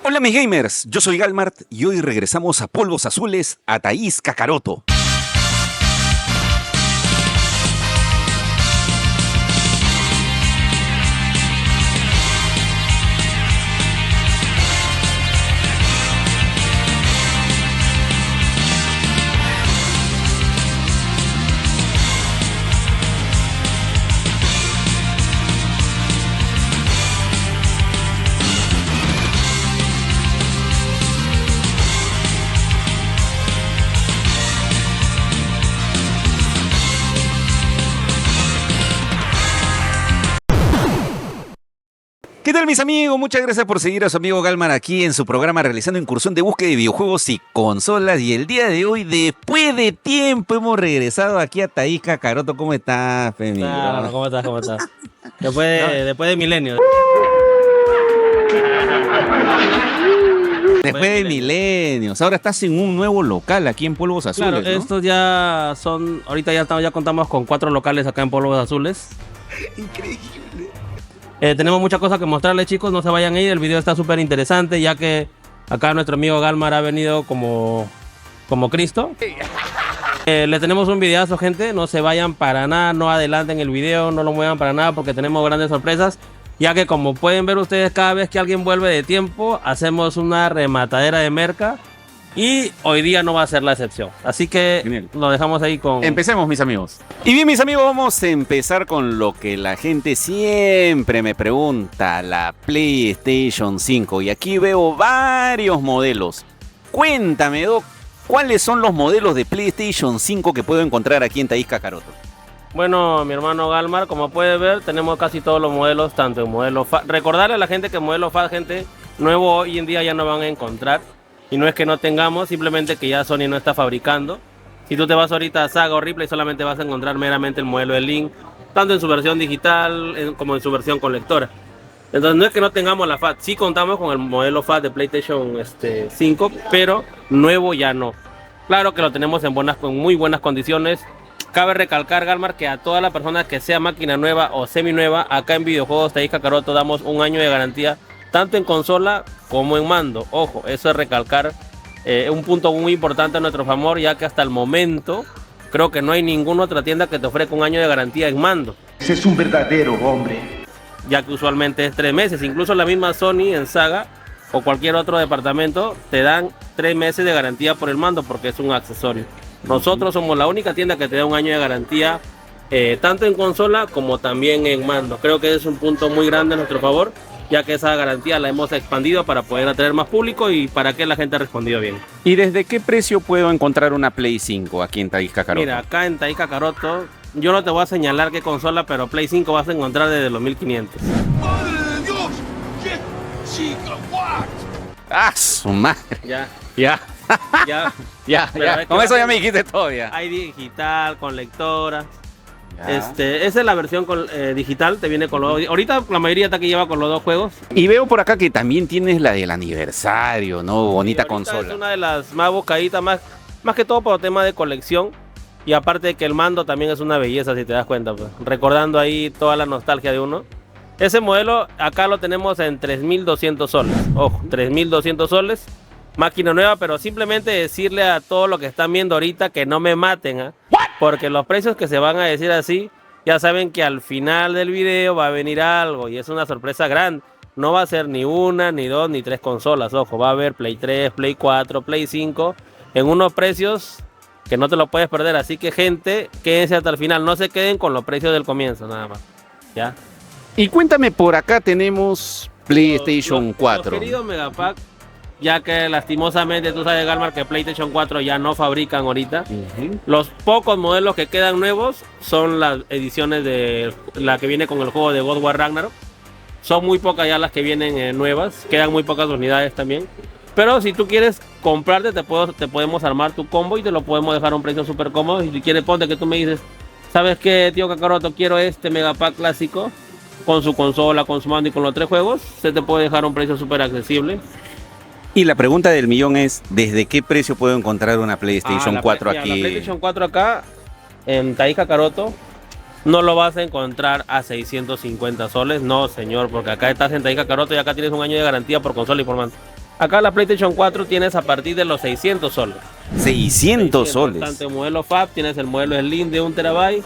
Hola mis gamers, yo soy Galmart y hoy regresamos a Polvos Azules a Thaís Kakaroto. ¿Qué tal mis amigos? Muchas gracias por seguir a su amigo Galmar aquí en su programa realizando incursión de búsqueda de videojuegos y consolas. Y el día de hoy, después de tiempo, hemos regresado aquí a Thaís Kakaroto. ¿Cómo estás, Femi? Claro, ¿cómo estás? ¿Cómo estás? Después de milenios. Después de milenios. Ahora estás en un nuevo local aquí en Polvos Azules, Claro, ¿no? estos ya son... Ahorita ya contamos con 4 locales acá en Polvos Azules. Increíble. Tenemos muchas cosas que mostrarles, chicos. No se vayan a ir. El video está súper interesante, ya que acá nuestro amigo Galmar ha venido como Cristo. Le tenemos un videazo, gente. No se vayan para nada. No adelanten el video. No lo muevan para nada porque tenemos grandes sorpresas. Ya que como pueden ver ustedes, cada vez que alguien vuelve de tiempo, hacemos una rematadera de merca. Y hoy día no va a ser la excepción. Así que Genial. lo dejamos ahí con... Empecemos, mis amigos. Y bien, mis amigos, vamos a empezar con lo que la gente siempre me pregunta, la PlayStation 5. Y aquí veo varios modelos. Cuéntame, Doc, ¿cuáles son los modelos de PlayStation 5 que puedo encontrar aquí en Thaís Kakaroto? Bueno, mi hermano Galmar, como puede ver, tenemos casi todos los modelos, tanto en modelo FAT. Recordarle a la gente que modelo FAT, gente, nuevo hoy en día ya no van a encontrar. Y no es que no tengamos, simplemente que ya Sony no está fabricando. Si tú te vas ahorita a Saga o Replay, solamente vas a encontrar meramente el modelo de Link, tanto en su versión digital como en su versión con lectora. Entonces no es que no tengamos la FAT, sí contamos con el modelo FAT de PlayStation 5, pero nuevo ya no. Claro que lo tenemos en muy buenas condiciones. Cabe recalcar, Galmar, que a toda la persona que sea máquina nueva o semi nueva, acá en Videojuegos Thaís Kakaroto damos un año de garantía, tanto en consola como en mando. Ojo, eso es recalcar un punto muy importante a nuestro favor, ya que hasta el momento creo que no hay ninguna otra tienda que te ofrezca un año de garantía en mando. Ese es un verdadero hombre. Ya que usualmente es 3 meses. Incluso la misma Sony en Saga o cualquier otro departamento te dan 3 meses de garantía por el mando porque es un accesorio. Nosotros somos la única tienda que te da un año de garantía tanto en consola como también en mando. Creo que es un punto muy grande a nuestro favor, ya que esa garantía la hemos expandido para poder atraer más público y para que la gente ha respondido bien. ¿Y desde qué precio puedo encontrar una Play 5 aquí en Thaís Kakaroto? Mira, acá en Thaís Kakaroto, yo no te voy a señalar qué consola, pero Play 5 vas a encontrar desde los 1500. ¡Madre de Dios! ¿Qué? ¡Gigawatt! ¡Ah, su madre! Ya, Ya, ya. ya, Pero ya. es que Con eso va- ya me dijiste todo ya. Hay digital, con lectora. Ya. Esa es la versión digital, te viene con los... Ahorita la mayoría está que lleva con los 2 juegos. Y veo por acá que también tienes la del aniversario, ¿no? Bonita Y ahorita consola. es una de las más buscaditas, más que todo por tema de colección. Y aparte de que el mando también es una belleza, si te das cuenta, pues. Recordando ahí toda la nostalgia de uno. Ese modelo acá lo tenemos en 3.200 soles. Ojo, 3.200 soles. Máquina nueva, pero simplemente decirle a todos los que están viendo ahorita que no me maten, ¿ah? Porque los precios que se van a decir así, ya saben que al final del video va a venir algo y es una sorpresa grande. No va a ser ni una, ni 2, ni 3 consolas, ojo, va a haber Play 3, Play 4, Play 5, en unos precios que no te lo puedes perder. Así que, gente, quédense hasta el final, no se queden con los precios del comienzo, nada más. ¿Ya? Y cuéntame, por acá tenemos PlayStation 4. Los queridos Megapack, ya que lastimosamente tú sabes, Galmar, que PlayStation 4 ya no fabrican ahorita. Los pocos modelos que quedan nuevos son las ediciones de la que viene con el juego de God of War Ragnarok. Son muy pocas ya las que vienen nuevas, quedan muy pocas unidades también. Pero si tú quieres comprarte, te podemos armar tu combo y te lo podemos dejar a un precio súper cómodo. Y si quieres, ponte que tú me dices, ¿sabes qué, tío Kakaroto? Quiero este Megapack clásico con su consola, con su mando y con los 3 juegos. Se te puede dejar a un precio súper accesible. Y la pregunta del millón es, ¿desde qué precio puedo encontrar una PlayStation 4 aquí? La PlayStation 4 acá, en Thaís Kakaroto, no lo vas a encontrar a 650 soles. No, señor, porque acá estás en Thaís Kakaroto y acá tienes un año de garantía por consola y por mando. Acá la PlayStation 4 tienes a partir de los 600 soles. 600 soles. Tanto el modelo FAT, tienes el modelo Slim de 1 TB.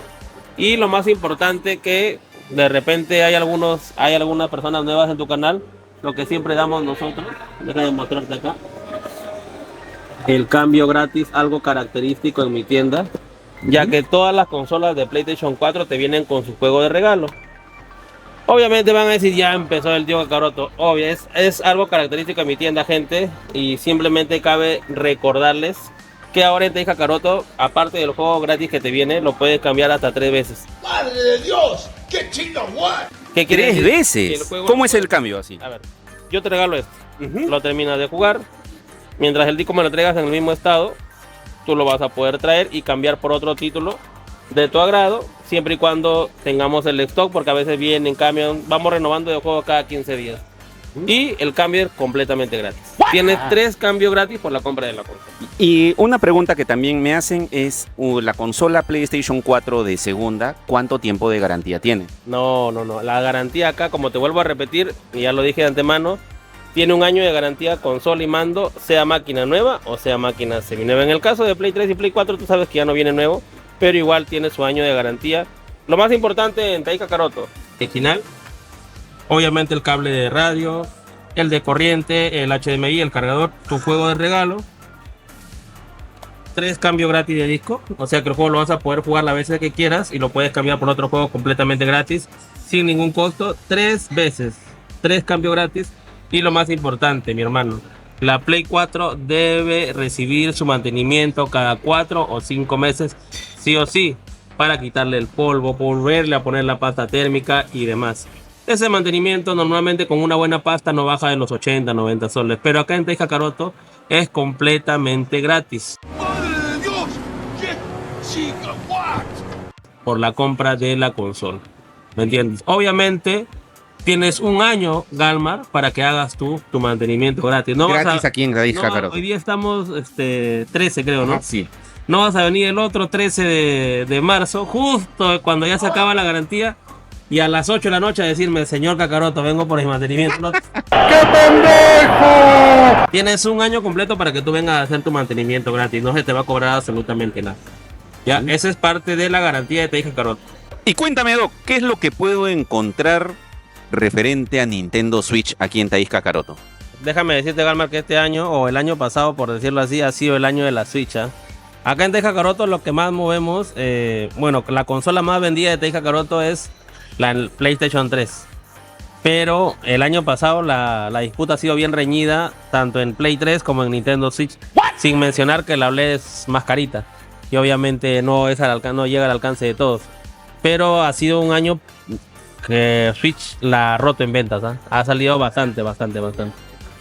Y lo más importante que de repente hay algunas personas nuevas en tu canal. Lo que siempre damos nosotros, déjame mostrarte acá. El cambio gratis, algo característico en mi tienda. Ya que todas las consolas de PlayStation 4 te vienen con su juego de regalo. Obviamente van a decir, ya empezó el tío Kakaroto. Obvio, es algo característico de mi tienda, gente. Y simplemente cabe recordarles que ahora en Teis Kakaroto, aparte del juego gratis que te viene, lo puedes cambiar hasta 3 veces. ¡Madre de Dios! ¡Qué chinga what! ¿Qué quiere 3 decir? veces. Que el juego ¿Cómo no es el puede- cambio así? A ver, yo te regalo esto. Lo terminas de jugar. Mientras el disco me lo entregas en el mismo estado, tú lo vas a poder traer y cambiar por otro título de tu agrado, siempre y cuando tengamos el stock, porque a veces vienen, cambian, vamos renovando de juego cada 15 días. Y el cambio es completamente gratis. Tienes 3 cambios gratis por la compra de la consola. Y una pregunta que también me hacen es, la consola PlayStation 4 de segunda, ¿cuánto tiempo de garantía tiene? No. La garantía acá, como te vuelvo a repetir, y ya lo dije de antemano, tiene 1 año de garantía consola y mando, sea máquina nueva o sea máquina seminueva. En el caso de Play 3 y Play 4, tú sabes que ya no viene nuevo, pero igual tiene su año de garantía. Lo más importante en Teis Kakaroto, original, obviamente el cable de radio, el de corriente, el HDMI, el cargador, tu juego de regalo, 3 cambios gratis de disco, o sea que el juego lo vas a poder jugar las veces que quieras y lo puedes cambiar por otro juego completamente gratis, sin ningún costo, 3 veces, 3 cambios gratis. Y lo más importante, mi hermano, la Play 4 debe recibir su mantenimiento cada 4 o 5 meses, sí o sí, para quitarle el polvo, volverle a poner la pasta térmica y demás. Ese mantenimiento normalmente con una buena pasta no baja de los 80, 90 soles, pero acá en Teis Kakaroto es completamente gratis ¡Madre de Dios! ¡Qué chinga what! por la compra de la consola. ¿Me entiendes? Obviamente tienes 1 año, Galmar, para que hagas tu mantenimiento gratis. No vas Gratis aquí en Teis Kakaroto. hoy día estamos 13, creo, ¿no? Sí. No vas a venir el otro 13 de marzo, justo cuando ya se acaba la garantía, y a las 8 de la noche a decirme, señor Kakaroto, vengo por el mantenimiento. No. ¡Qué pendejo! Tienes 1 año completo para que tú vengas a hacer tu mantenimiento gratis. No se te va a cobrar absolutamente nada. Ya, esa es parte de la garantía de Teis Kakaroto. Y cuéntame, Doc, ¿qué es lo que puedo encontrar referente a Nintendo Switch aquí en Teis Kakaroto? Déjame decirte, Galmar, que este año, o el año pasado, por decirlo así, ha sido el año de la Switch. Acá en Teis Kakaroto lo que más movemos, bueno, la consola más vendida de Teis Kakaroto es la PlayStation 3. Pero el año pasado la disputa ha sido bien reñida, tanto en Play 3 como en Nintendo Switch. Sin mencionar que la OLED es más carita. Y obviamente no llega al alcance de todos. Pero ha sido un año que Switch la ha roto en ventas. Ha salido bastante.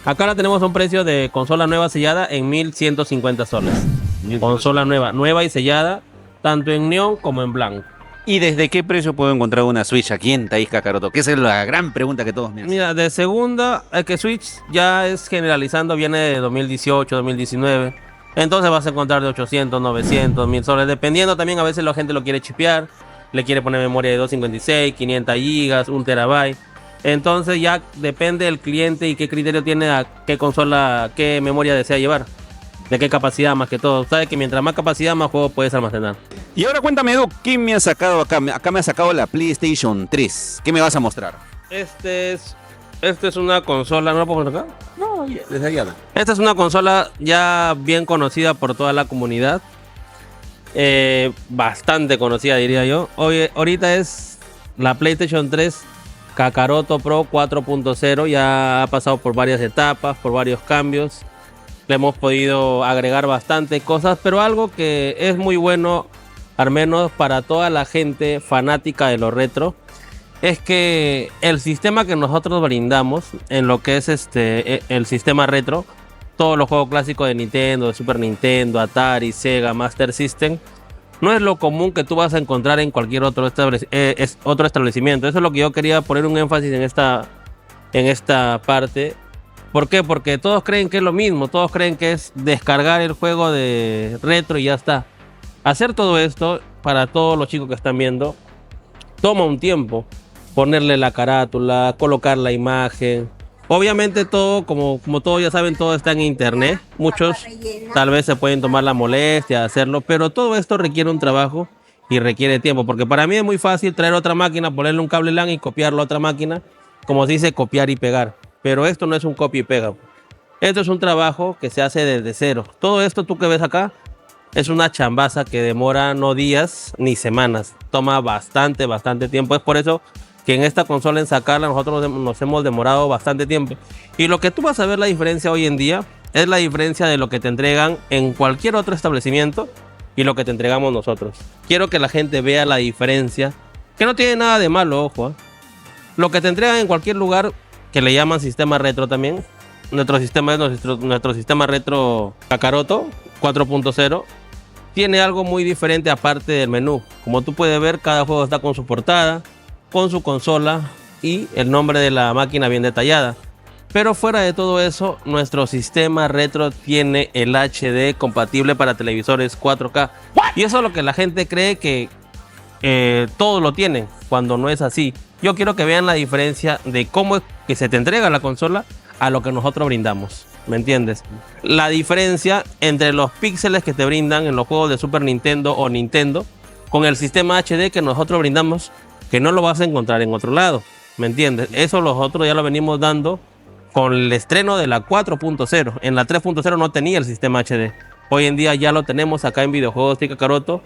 Acá la tenemos a un precio de consola nueva sellada en 1150 soles. Consola nueva y sellada, tanto en neón como en blanco. ¿Y desde qué precio puedo encontrar una Switch aquí en Teis Kakaroto? Que esa es la gran pregunta que todos me hacen. Mira, de segunda, es que Switch ya es generalizando, viene de 2018, 2019. Entonces vas a encontrar de 800, 900, 1000 soles. Dependiendo también, a veces la gente lo quiere chipear. Le quiere poner memoria de 256, 500 gigas, 1 terabyte. Entonces ya depende del cliente y qué criterio tiene a qué consola, qué memoria desea llevar. De qué capacidad más que todo. Sabes que mientras más capacidad, más juego puedes almacenar. Y ahora cuéntame, Doc, ¿qué me ha sacado acá? Acá me ha sacado la PlayStation 3. ¿Qué me vas a mostrar? Este es una consola, ¿no la puedo poner acá? No, desde allá. Esta es una consola ya bien conocida por toda la comunidad. Bastante conocida, diría yo. Ahorita es la PlayStation 3 Kakaroto Pro 4.0. Ya ha pasado por varias etapas, por varios cambios. Le hemos podido agregar bastante cosas, pero algo que es muy bueno, al menos para toda la gente fanática de lo retro, es que el sistema que nosotros brindamos en lo que es el sistema retro, todos los juegos clásicos de Nintendo, de Super Nintendo, Atari, Sega, Master System, no es lo común que tú vas a encontrar en cualquier otro establecimiento. Eso es lo que yo quería poner un énfasis en esta parte. ¿Por qué? Porque todos creen que es lo mismo, todos creen que es descargar el juego de retro y ya está. Hacer todo esto, para todos los chicos que están viendo, toma un tiempo. Ponerle la carátula, colocar la imagen, Obviamente todo, como todos ya saben, todo está en internet. Muchos tal vez se pueden tomar la molestia de hacerlo, pero todo esto requiere un trabajo y requiere tiempo, porque para mí es muy fácil traer otra máquina, ponerle un cable LAN y copiarlo a otra máquina, como se dice, copiar y pegar. Pero esto no es un copia y pega. Esto es un trabajo que se hace desde cero. Todo esto tú que ves acá es una chambaza que demora no días ni semanas. Toma bastante tiempo. Es por eso que en esta consola, en sacarla, nosotros nos hemos demorado bastante tiempo. Y lo que tú vas a ver la diferencia hoy en día es la diferencia de lo que te entregan en cualquier otro establecimiento y lo que te entregamos nosotros. Quiero que la gente vea la diferencia, que no tiene nada de malo, ojo. Lo que te entregan en cualquier lugar, que le llaman sistema retro también. Nuestro sistema es nuestro sistema retro Kakaroto 4.0. Tiene algo muy diferente aparte del menú. Como tú puedes ver, cada juego está con su portada, con su consola y el nombre de la máquina bien detallada. Pero fuera de todo eso, nuestro sistema retro tiene el HD compatible para televisores 4K. Y eso es lo que la gente cree que todos lo tienen, cuando no es así. Yo quiero que vean la diferencia de cómo es que se te entrega la consola a lo que nosotros brindamos. ¿Me entiendes? La diferencia entre los píxeles que te brindan en los juegos de Super Nintendo o Nintendo con el sistema HD que nosotros brindamos, que no lo vas a encontrar en otro lado. ¿Me entiendes? Eso nosotros ya lo venimos dando con el estreno de la 4.0. En la 3.0 no tenía el sistema HD. Hoy en día ya lo tenemos acá en Videojuegos de Kakaroto.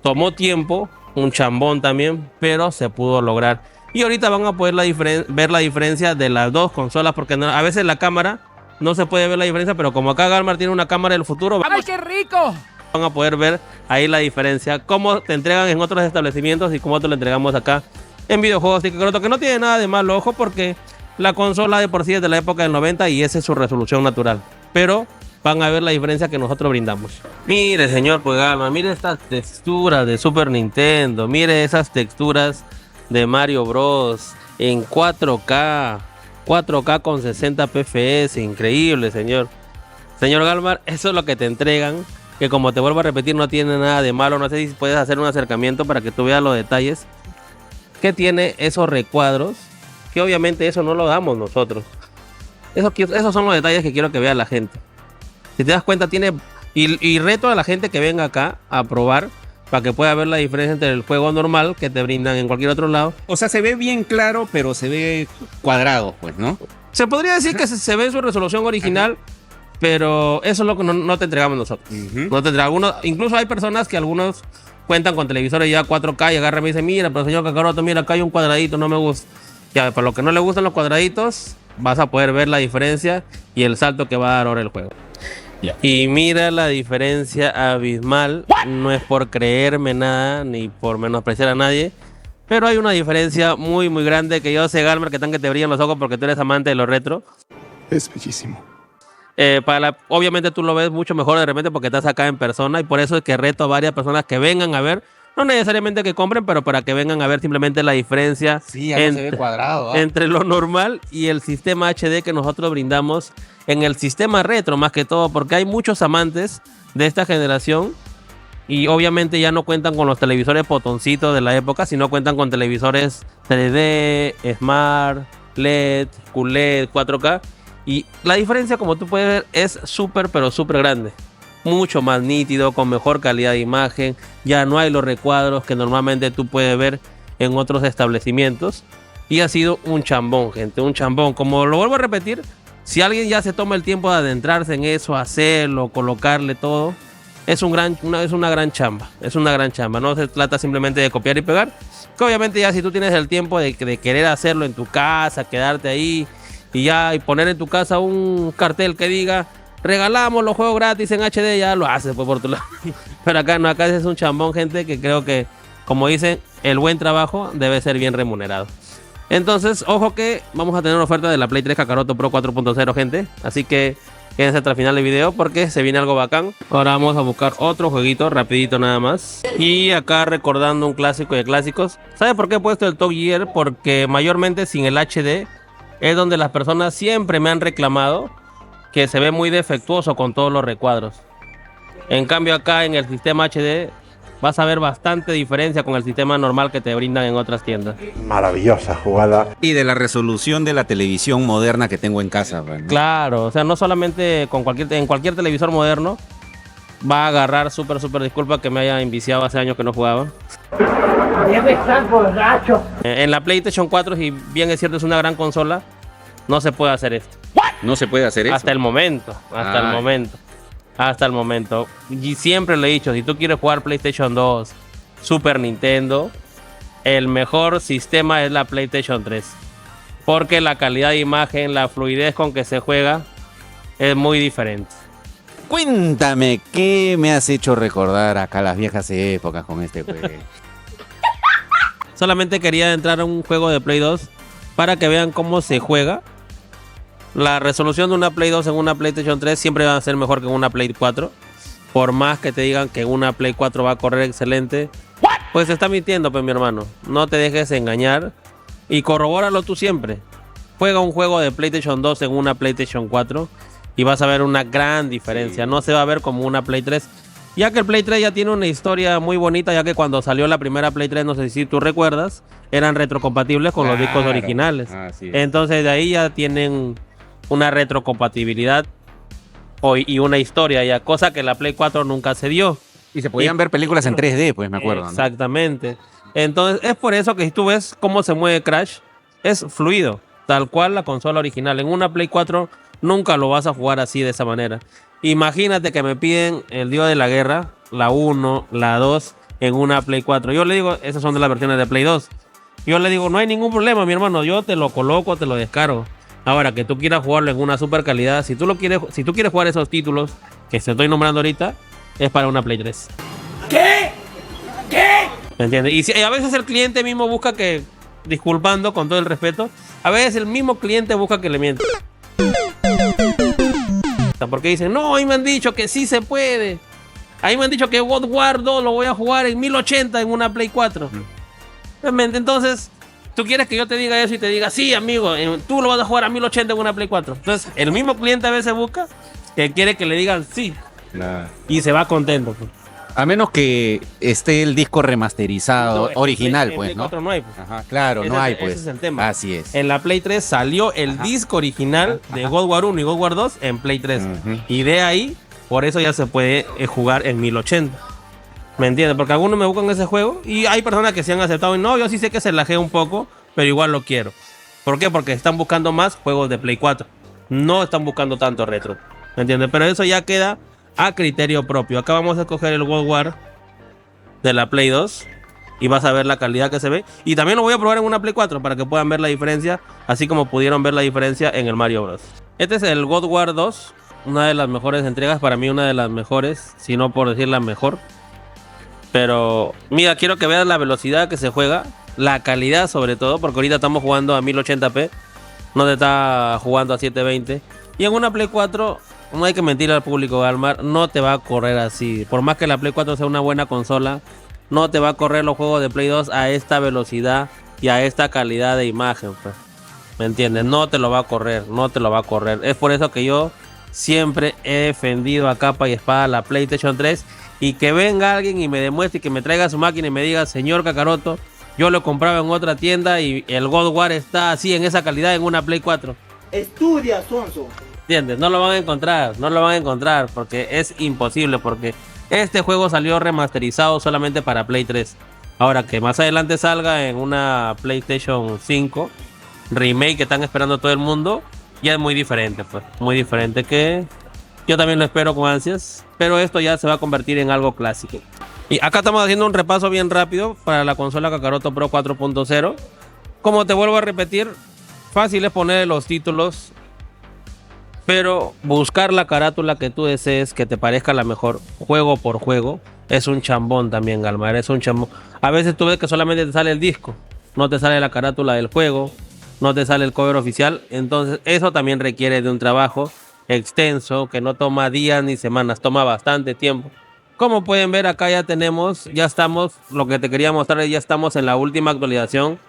Tomó tiempo, un chambón también, pero se pudo lograr. Y ahorita van a poder ver la diferencia de las dos consolas, porque a veces la cámara no se puede ver la diferencia, pero como acá Galmar tiene una cámara del futuro, ¡ay, qué rico! Van a poder ver ahí la diferencia, cómo te entregan en otros establecimientos y cómo te lo entregamos acá en Videojuegos de Kakaroto, que no tiene nada de malo, ojo, porque la consola de por sí es de la época del 90 y esa es su resolución natural. Pero van a ver la diferencia que nosotros brindamos. Mire, señor Puegalma, mire estas texturas de Super Nintendo, mire esas texturas de Mario Bros. En 4K con 60 pfs, increíble, señor. Señor Galmar, eso es lo que te entregan, que como te vuelvo a repetir, no tiene nada de malo. No sé si puedes hacer un acercamiento para que tú veas los detalles que tiene esos recuadros, que obviamente eso no lo damos nosotros. Esos son los detalles que quiero que vea la gente. Si te das cuenta, tiene... Y reto a la gente que venga acá a probar, para que pueda ver la diferencia entre el juego normal que te brindan en cualquier otro lado. O sea, se ve bien claro, pero se ve cuadrado, pues, ¿no? Se podría decir que se ve en su resolución original, pero eso es lo que no te entregamos nosotros. No te entregamos. Incluso hay personas que algunos cuentan con televisores ya 4K y agarran y me dicen, mira, pero señor Kakaroto, mira, acá hay un cuadradito, no me gusta. Ya, para lo que no le gustan los cuadraditos, vas a poder ver la diferencia y el salto que va a dar ahora el juego. Yeah. Y mira la diferencia abismal. No es por creerme nada ni por menospreciar a nadie, pero hay una diferencia muy muy grande, que yo sé, Galmer, que tan que te brillan los ojos porque tú eres amante de lo retro. Es bellísimo. Obviamente tú lo ves mucho mejor de repente porque estás acá en persona, y por eso es que reto a varias personas que vengan a ver, no necesariamente que compren, pero para que vengan a ver simplemente la diferencia. Sí, ya no se ve cuadrado, entre lo normal y el sistema HD que nosotros brindamos en el sistema retro, más que todo, porque hay muchos amantes de esta generación y obviamente ya no cuentan con los televisores botoncitos de la época, sino cuentan con televisores 3D, Smart, LED, QLED, 4K, y la diferencia, como tú puedes ver, es súper pero súper grande. Mucho más nítido, con mejor calidad de imagen. Ya no hay los recuadros que normalmente tú puedes ver en otros establecimientos. Y ha sido un chambón, gente, un chambón. Como lo vuelvo a repetir, si alguien ya se toma el tiempo de adentrarse en eso, hacerlo, colocarle todo, es una gran chamba. Es una gran chamba. No se trata simplemente de copiar y pegar. Que obviamente ya si tú tienes el tiempo de querer hacerlo en tu casa, quedarte ahí y poner en tu casa un cartel que diga: regalamos los juegos gratis en HD, ya lo haces pues, por tu lado. Pero acá no, acá es un chambón, gente, que creo que, como dicen, el buen trabajo debe ser bien remunerado. Entonces, ojo que vamos a tener una oferta de la Play 3 Kakaroto Pro 4.0, gente. Así que quédense hasta el final del video porque se viene algo bacán. Ahora vamos a buscar otro jueguito, rapidito nada más. Y acá recordando un clásico de clásicos. ¿Sabe por qué he puesto el Top Gear? Porque mayormente sin el HD es donde las personas siempre me han reclamado que se ve muy defectuoso con todos los recuadros. En cambio acá en el sistema HD Vas a ver bastante diferencia con el sistema normal que te brindan en otras tiendas. Maravillosa jugada. Y de la resolución de la televisión moderna que tengo en casa, pues, ¿no? Claro, o sea, no solamente en cualquier televisor moderno va a agarrar súper disculpa que me haya enviciado hace años que no jugaba. En la PlayStation 4, si bien es cierto es una gran consola, no se puede hacer esto. No se puede hacer eso. Hasta el momento. Hasta el momento. Y siempre lo he dicho, si tú quieres jugar PlayStation 2, Super Nintendo, el mejor sistema es la PlayStation 3. Porque la calidad de imagen, la fluidez con que se juega es muy diferente. Cuéntame, ¿qué me has hecho recordar acá las viejas épocas con este juego? Solamente quería entrar a un juego de Play 2 para que vean cómo se juega. La resolución de una Play 2 en una PlayStation 3 siempre va a ser mejor que en una Play 4. Por más que te digan que una Play 4 va a correr excelente, pues se está mintiendo, pues, mi hermano. No te dejes engañar y corrobóralo tú siempre. Juega un juego de PlayStation 2 en una PlayStation 4 y vas a ver una gran diferencia. Sí. No se va a ver como una Play 3. Ya que el Play 3 ya tiene una historia muy bonita, ya que cuando salió la primera Play 3, no sé si tú recuerdas, eran retrocompatibles con los discos originales. Entonces de ahí ya tienen una retrocompatibilidad y una historia ya, cosa que la Play 4 nunca se dio. Y se podían ver películas en 3D, pues me acuerdo. Exactamente. ¿No? Entonces es por eso que si tú ves cómo se mueve Crash, es fluido, tal cual la consola original. En una Play 4 nunca lo vas a jugar así de esa manera. Imagínate que me piden el Dios de la Guerra, la 1, la 2, en una Play 4. Yo le digo, esas son de las versiones de Play 2. Yo le digo, no hay ningún problema, mi hermano, yo te lo coloco, te lo descargo. Ahora, que tú quieras jugarlo en una super calidad, si tú quieres jugar esos títulos que te estoy nombrando ahorita, es para una Play 3. ¿Qué? ¿Me entiendes? Y a veces el cliente mismo busca que, disculpando con todo el respeto, a veces el mismo cliente busca que le mienta. Porque dicen, no, ahí me han dicho que sí se puede. Ahí me han dicho que God of War 2 lo voy a jugar en 1080 en una Play 4. Entonces, tú quieres que yo te diga eso y te diga, sí, amigo, tú lo vas a jugar a 1080 en una Play 4. Entonces, el mismo cliente a veces busca que quiere que le digan sí. Nah. Y se va contento, pues. A menos que esté el disco remasterizado, original, pues, ¿no? En Play 4 no hay, pues. Ajá, claro, no hay, pues. Ese es el tema. Así es. En la Play 3 salió el disco original de God of War 1 y God of War 2 en Play 3. Y de ahí, por eso ya se puede jugar en 1080. ¿Me entiendes? Porque algunos me buscan ese juego y hay personas que se han aceptado y no, yo sí sé que se lajea un poco, pero igual lo quiero. ¿Por qué? Porque están buscando más juegos de Play 4. No están buscando tanto retro. ¿Me entiendes? Pero eso ya queda a criterio propio. Acá vamos a escoger el God of War de la Play 2 y vas a ver la calidad que se ve. Y también lo voy a probar en una Play 4 para que puedan ver la diferencia, así como pudieron ver la diferencia en el Mario Bros. Este es el God of War 2, una de las mejores entregas, para mí una de las mejores, si no por decir la mejor. Pero mira, quiero que veas la velocidad que se juega, la calidad sobre todo, porque ahorita estamos jugando a 1080p, no te está jugando a 720. Y en una Play 4, no hay que mentir al público, Galmar, no te va a correr así. Por más que la Play 4 sea una buena consola, no te va a correr los juegos de Play 2 a esta velocidad y a esta calidad de imagen, pues. ¿Me entiendes? No te lo va a correr, no te lo va a correr. Es por eso que yo siempre he defendido a capa y espada la PlayStation 3. Y que venga alguien y me demuestre y que me traiga su máquina y me diga, señor Kakaroto, yo lo compraba en otra tienda y el God of War está así en esa calidad en una Play 4. Estudia, Sonso. ¿Entiendes? No lo van a encontrar porque es imposible, porque este juego salió remasterizado solamente para Play 3. Ahora que más adelante salga en una PlayStation 5 remake que están esperando todo el mundo, ya es muy diferente, pues. Muy diferente, que yo también lo espero con ansias, pero esto ya se va a convertir en algo clásico. Y acá estamos haciendo un repaso bien rápido para la consola Kakaroto Pro 4.0. Como te vuelvo a repetir, fácil es poner los títulos, pero buscar la carátula que tú desees, que te parezca la mejor, juego por juego, es un chambón también, Galmar, es un chambón. A veces tú ves que solamente te sale el disco, no te sale la carátula del juego, no te sale el cover oficial, entonces eso también requiere de un trabajo extenso que no toma días ni semanas, toma bastante tiempo. Como pueden ver, acá ya estamos, lo que te quería mostrar, ya estamos en la última actualización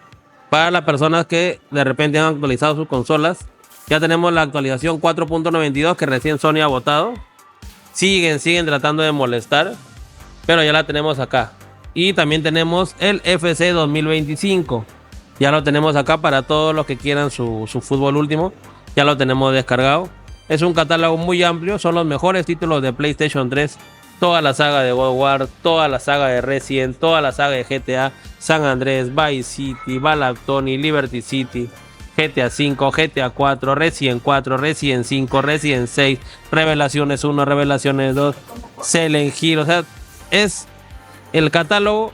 para las personas que de repente han actualizado sus consolas. Ya tenemos la actualización 4.92 que recién Sony ha votado. Siguen tratando de molestar, pero ya la tenemos acá. Y también tenemos el FC 2025. Ya lo tenemos acá para todos los que quieran su fútbol último. Ya lo tenemos descargado. Es un catálogo muy amplio. Son los mejores títulos de PlayStation 3. Toda la saga de God of War, toda la saga de Resident, toda la saga de GTA, San Andrés, Vice City, Ballad Tony, Liberty City, GTA 5, GTA 4, Resident 4, Resident 5, Resident 6, Revelaciones 1, Revelaciones 2, Silent Hill. O sea, es el catálogo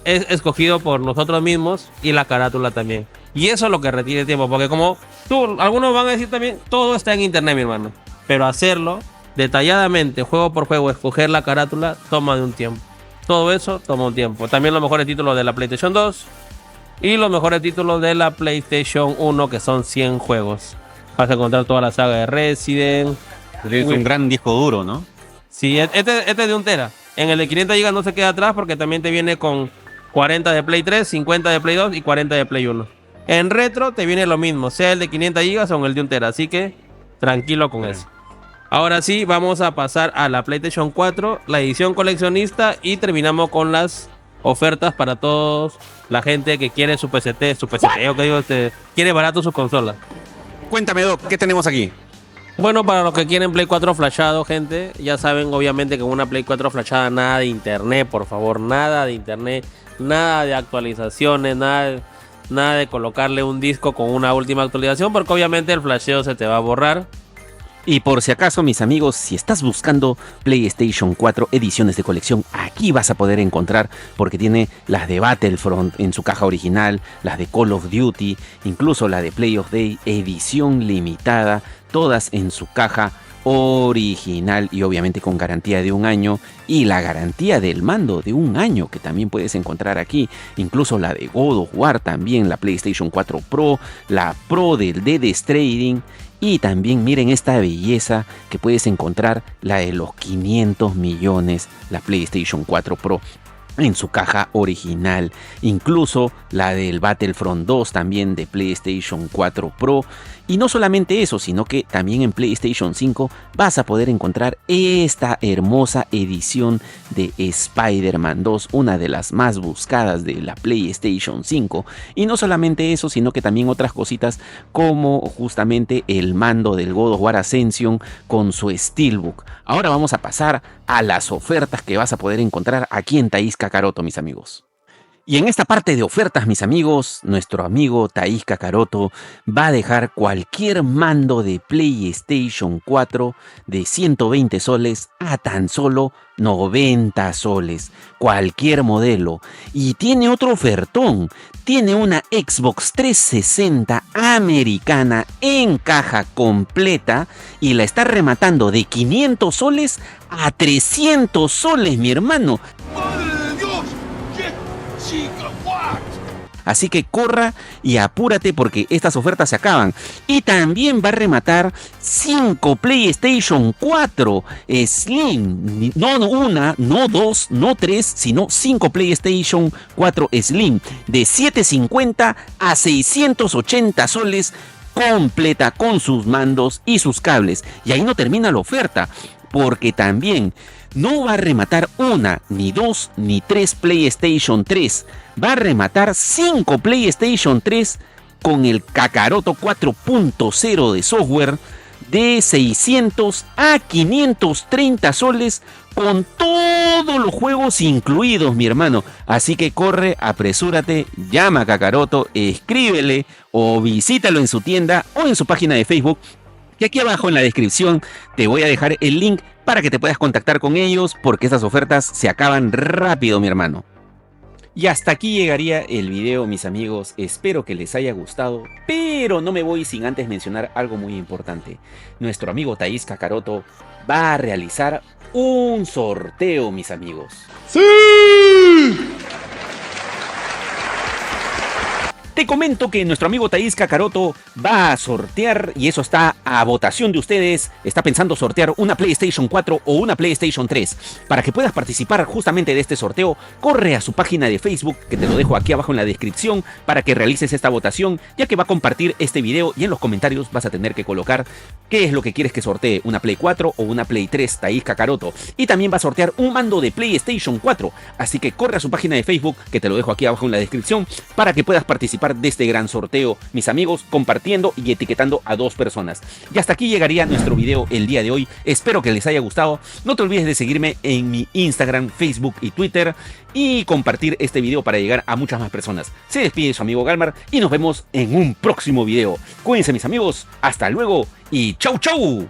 es escogido por nosotros mismos y la carátula también. Y eso es lo que retiene tiempo, porque como tú, algunos van a decir también, todo está en internet, mi hermano. Pero hacerlo detalladamente, juego por juego, escoger la carátula, toma de un tiempo. Todo eso toma un tiempo. También los mejores títulos de la PlayStation 2 y los mejores títulos de la PlayStation 1, que son 100 juegos. Vas a encontrar toda la saga de Resident. Es un gran disco duro, ¿no? Sí, este es de 1 tera. En el de 500 GB no se queda atrás porque también te viene con 40 de Play 3, 50 de Play 2 y 40 de Play 1. En retro te viene lo mismo, sea el de 500 GB o el de 1 tera. Así que tranquilo con eso. Ahora sí, vamos a pasar a la PlayStation 4, la edición coleccionista, y terminamos con las ofertas para todos la gente que quiere su PCT, o que digo, quiere barato su consola. Cuéntame, Doc, ¿qué tenemos aquí? Bueno, para los que quieren Play 4 flashado, gente, ya saben obviamente que con una Play 4 flashada nada de internet, por favor, nada de internet, nada de actualizaciones, nada de colocarle un disco con una última actualización, porque obviamente el flasheo se te va a borrar. Y por si acaso, mis amigos, si estás buscando PlayStation 4 ediciones de colección, aquí vas a poder encontrar, porque tiene las de Battlefront en su caja original, las de Call of Duty, incluso la de Play of Day, edición limitada, todas en su caja original y obviamente con garantía de 1 año, y la garantía del mando de 1 año que también puedes encontrar aquí, incluso la de God of War también, la PlayStation 4 Pro, la Pro del Dead Stranding. Y también miren esta belleza que puedes encontrar, la de los 500 millones, la PlayStation 4 Pro en su caja original. Incluso la del Battlefront 2 también de PlayStation 4 Pro. Y no solamente eso, sino que también en PlayStation 5 vas a poder encontrar esta hermosa edición de Spider-Man 2, una de las más buscadas de la PlayStation 5. Y no solamente eso, sino que también otras cositas como justamente el mando del God of War Ascension con su Steelbook. Ahora vamos a pasar a las ofertas que vas a poder encontrar aquí en Thaís Kakaroto, mis amigos. Y en esta parte de ofertas, mis amigos, nuestro amigo Thaís Kakaroto va a dejar cualquier mando de PlayStation 4 de 120 soles a tan solo 90 soles. Cualquier modelo. Y tiene otro ofertón. Tiene una Xbox 360 americana en caja completa y la está rematando de 500 soles a 300 soles, mi hermano. ¡Madre de Dios! ¡Qué gigawatt! Así que corra y apúrate porque estas ofertas se acaban. Y también va a rematar 5 PlayStation 4 Slim. No una, no 2, no 3, sino 5 PlayStation 4 Slim. De 750 a 680 soles completa con sus mandos y sus cables. Y ahí no termina la oferta, porque también no va a rematar 1, ni 2, ni 3 PlayStation 3. Va a rematar 5 PlayStation 3 con el Kakaroto 4.0 de software de 600 a 530 soles con todos los juegos incluidos, mi hermano. Así que corre, apresúrate, llama a Kakaroto, escríbele o visítalo en su tienda o en su página de Facebook. Y aquí abajo en la descripción te voy a dejar el link para que te puedas contactar con ellos, porque estas ofertas se acaban rápido, mi hermano. Y hasta aquí llegaría el video, mis amigos. Espero que les haya gustado, pero no me voy sin antes mencionar algo muy importante. Nuestro amigo Thaís Kakaroto va a realizar un sorteo, mis amigos. ¡Sí! Te comento que nuestro amigo Thaís Kakaroto va a sortear, y eso está a votación de ustedes, está pensando sortear una PlayStation 4 o una PlayStation 3. Para que puedas participar justamente de este sorteo, corre a su página de Facebook, que te lo dejo aquí abajo en la descripción, para que realices esta votación, ya que va a compartir este video y en los comentarios vas a tener que colocar qué es lo que quieres que sortee, una Play 4 o una Play 3, Thaís Kakaroto. Y también va a sortear un mando de PlayStation 4, así que corre a su página de Facebook, que te lo dejo aquí abajo en la descripción, para que puedas participar de este gran sorteo, mis amigos, compartiendo y etiquetando a 2 personas. Y hasta aquí llegaría nuestro video el día de hoy. Espero que les haya gustado. No te olvides de seguirme en mi Instagram, Facebook y Twitter, y compartir este video para llegar a muchas más personas. Se despide su amigo Galmar y nos vemos en un próximo video. Cuídense, mis amigos, hasta luego y chau chau.